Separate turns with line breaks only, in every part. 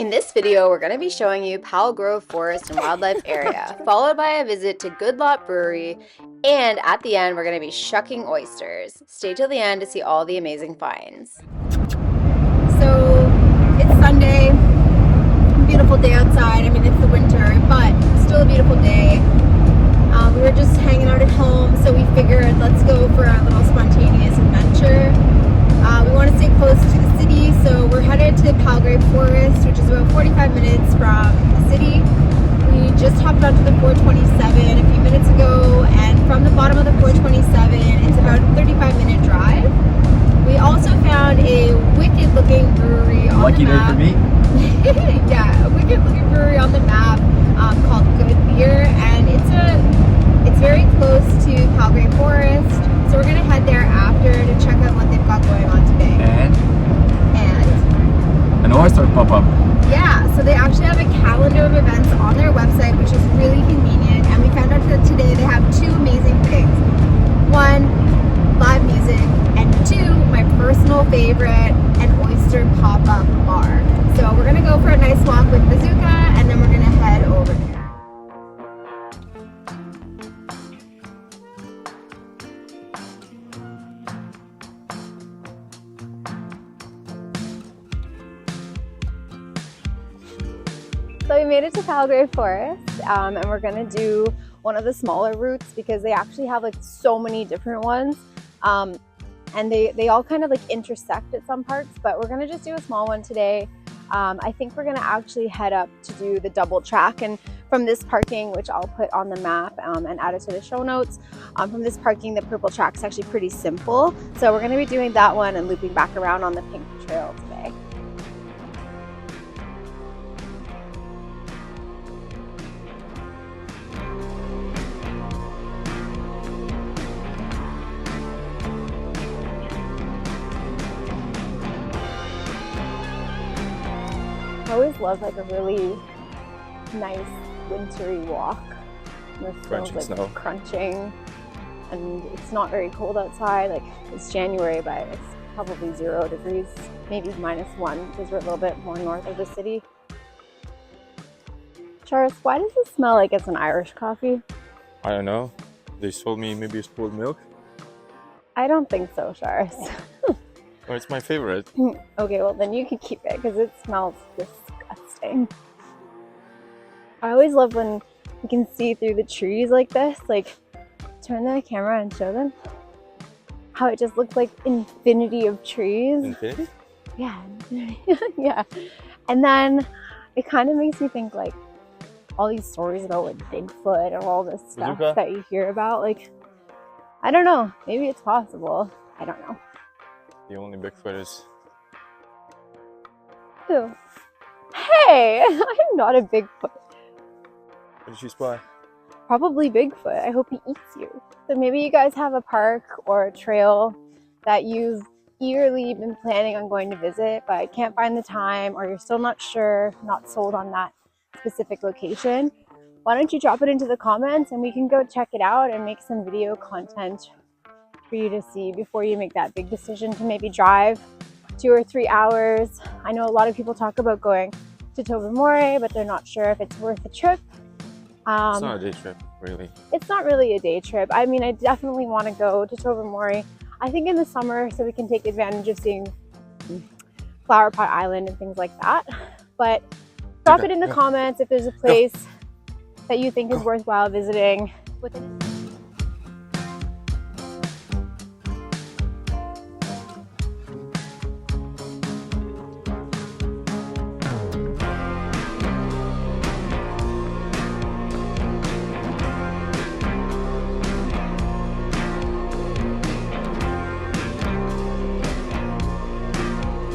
In this video, we're going to be showing you Palgrave Forest and Wildlife Area, followed by a visit to GoodLot Brewery, and at the end, we're going to be shucking oysters. Stay till the end to see all the amazing finds. So, it's Sunday, beautiful day outside. I mean, it's the winter, but still a beautiful day. We were just hanging out at home, so we figured let's go for a little spontaneous adventure. We want to stay close to the city, so we're headed to Palgrave Forest, which is about 45 minutes from the city. We just hopped onto the 427 a few minutes ago, and from the bottom of the 427, it's about a 35-minute drive. We also found a wicked-looking brewery on the map.
Lucky day for me.
Yeah, a wicked-looking brewery on the map called Good Beer, and it's very close to Palgrave Forest. So we're gonna head there after to check out what they've got going on today.
And an oyster pop-up.
Yeah, so they actually have a calendar of events on their website, which is really convenient. And we found out that today they have two amazing things. One, live music, and two, my personal favorite, an oyster pop-up bar. So we're gonna go for a nice walk with Bazooka, and then we're gonna head over there. So we made it to Palgrave Forest, and we're gonna do one of the smaller routes because they actually have like so many different ones, and they all kind of like intersect at some parts, but we're gonna just do a small one today. I think we're gonna actually head up to do the double track, and from this parking, which I'll put on the map and add it to the show notes, from this parking, the purple track is actually pretty simple. So we're gonna be doing that one and looping back around on the pink trail today. I always love like a really nice wintry walk. The
Crunching
like
snow.
Crunching, and it's not very cold outside. Like it's January, but it's probably 0 degrees, maybe -1 because we're a little bit more north of the city. Charis, why does it smell like it's an Irish coffee?
I don't know. They told me maybe it's spoiled milk.
I don't think so, Charis.
Oh, it's my favorite.
Okay, well then you can keep it because it smells disgusting. I always love when you can see through the trees like this, like turn the camera and show them how it just looks like infinity of trees.
Infinity?
Yeah. Yeah. And then it kind of makes me think like all these stories about like Bigfoot and all this stuff
Bazooka?
that you hear about. Like, I don't know, maybe it's possible. I don't know.
The only Bigfoot is...
Who? Hey, I'm not a Bigfoot.
What did you spy?
Probably Bigfoot. I hope he eats you. So maybe you guys have a park or a trail that you've eagerly been planning on going to visit, but can't find the time, or you're still not sure, not sold on that specific location. Why don't you drop it into the comments and we can go check it out and make some video content for you to see before you make that big decision to maybe drive 2 or 3 hours. I know a lot of people talk about going to Tobermory, but they're not sure if it's worth the trip.
It's not a day trip, really.
It's not really a day trip. I mean, I definitely want to go to Tobermory, I think in the summer, so we can take advantage of seeing Flower Pot Island and things like that. But drop it in the comments if there's a place that you think is worthwhile visiting.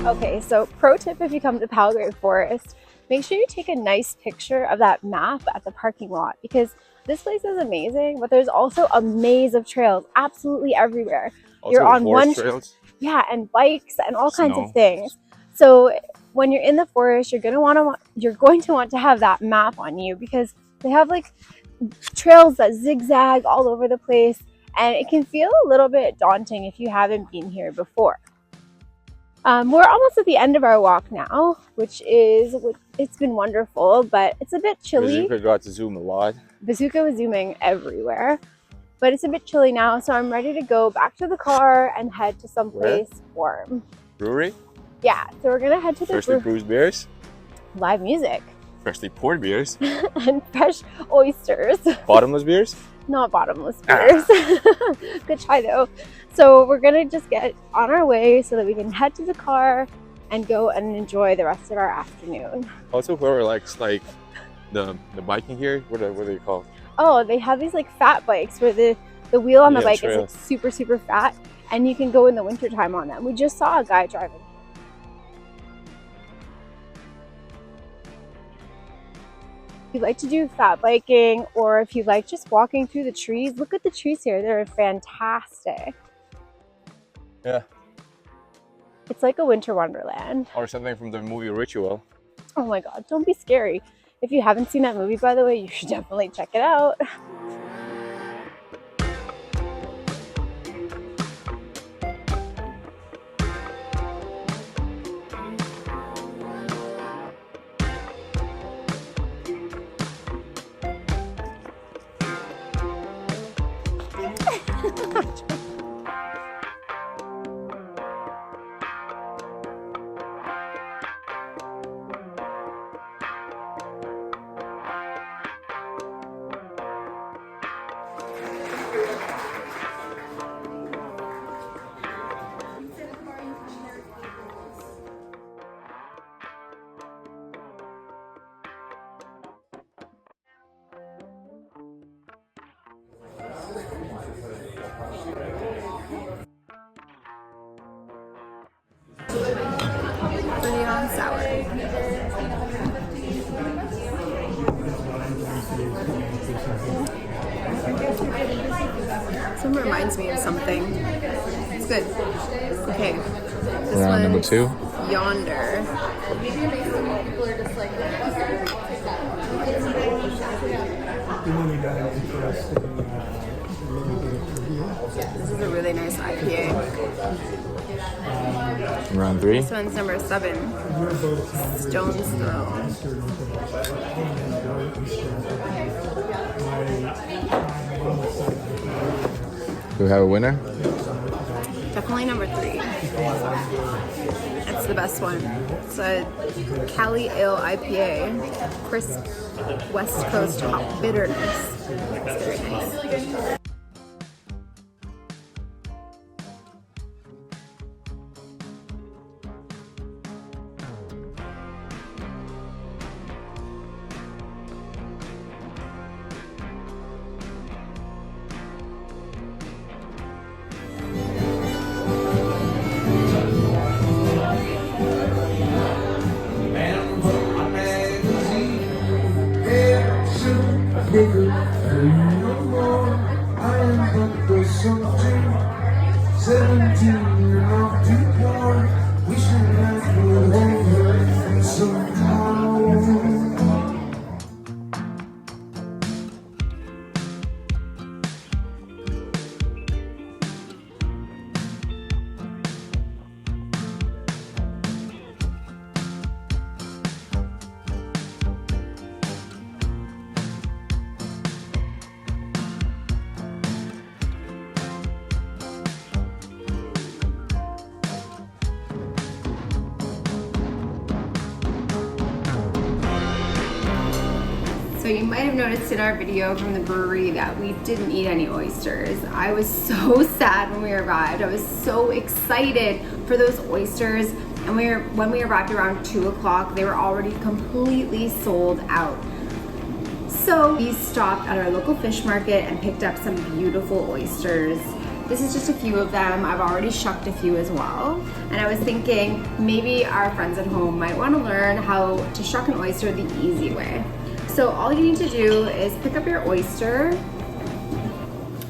Okay, so pro tip if you come to Palgrave Forest, make sure you take a nice picture of that map at the parking lot because this place is amazing, but there's also a maze of trails absolutely everywhere.
Also
You're on one
trails.
Yeah, and bikes and all kinds of things. So when you're in the forest, you're going to want to have that map on you because they have like trails that zigzag all over the place, and it can feel a little bit daunting if you haven't been here before. We're almost at the end of our walk now, it's been wonderful, but it's a bit chilly.
Bazooka got to zoom a lot.
Bazooka was zooming everywhere, but it's a bit chilly now, so I'm ready to go back to the car and head to someplace warm.
Brewery?
Yeah, so we're gonna head to the
Freshly brewed beers.
Live music.
Freshly poured beers.
And fresh oysters.
Bottomless beers?
Not bottomless beers. Good try though. So we're gonna just get on our way so that we can head to the car and go and enjoy the rest of our afternoon.
Also, whoever likes like the biking here, what are they called?
Oh, they have these like fat bikes where the wheel on the bike
trail.
is like super, super fat, and you can go in the wintertime on them. We just saw a guy driving. If you like to do fat biking, or if you like just walking through the trees, look at the trees here. They're fantastic.
Yeah.
It's like a winter wonderland.
Or something from the movie Ritual.
Oh my god, don't be scary. If you haven't seen that movie, by the way, you should definitely check it out. Pretty on sour. Some reminds me of something. It's good. Okay. This
Round number 2.
Yonder. This is a really nice IPA.
Round 3.
This one's number 7. Stone's Throw.
Do we have a winner?
Definitely number 3. That's the best one. It's a Cali Ale IPA. Crisp West Coast hop bitterness. It's very nice. So you might have noticed in our video from the brewery that we didn't eat any oysters. I was so sad when we arrived. I was so excited for those oysters. And when we arrived around 2 o'clock, they were already completely sold out. So we stopped at our local fish market and picked up some beautiful oysters. This is just a few of them. I've already shucked a few as well. And I was thinking maybe our friends at home might want to learn how to shuck an oyster the easy way. So all you need to do is pick up your oyster.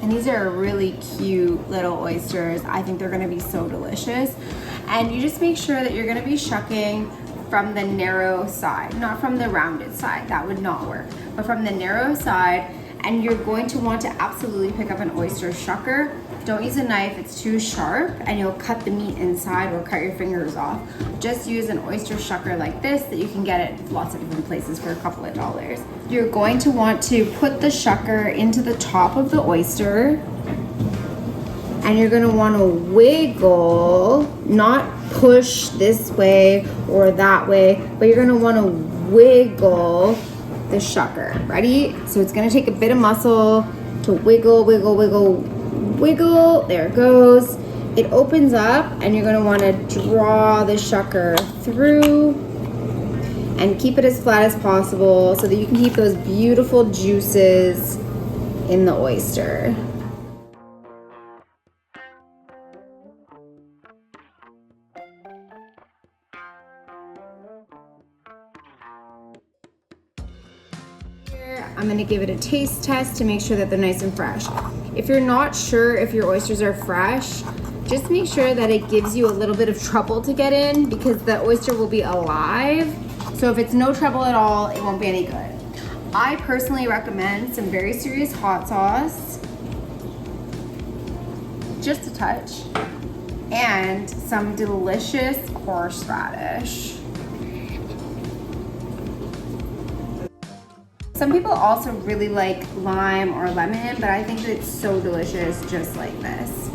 And these are really cute little oysters. I think they're gonna be so delicious. And you just make sure that you're gonna be shucking from the narrow side, not from the rounded side. That would not work. But from the narrow side, And you're going to want to absolutely pick up an oyster shucker. Don't use a knife, it's too sharp and you'll cut the meat inside or cut your fingers off. Just use an oyster shucker like this that you can get at lots of different places for a couple of dollars. You're going to want to put the shucker into the top of the oyster and you're gonna wanna wiggle, not push this way or that way, but you're gonna wanna wiggle the shucker. Ready? So it's gonna take a bit of muscle to wiggle, wiggle, wiggle, wiggle. There it goes. It opens up and you're gonna wanna draw the shucker through and keep it as flat as possible so that you can keep those beautiful juices in the oyster. I'm gonna give it a taste test to make sure that they're nice and fresh. If you're not sure if your oysters are fresh, just make sure that it gives you a little bit of trouble to get in because the oyster will be alive. So if it's no trouble at all, it won't be any good. I personally recommend some very serious hot sauce, just a touch, and some delicious horseradish. Some people also really like lime or lemon, but I think that it's so delicious just like this.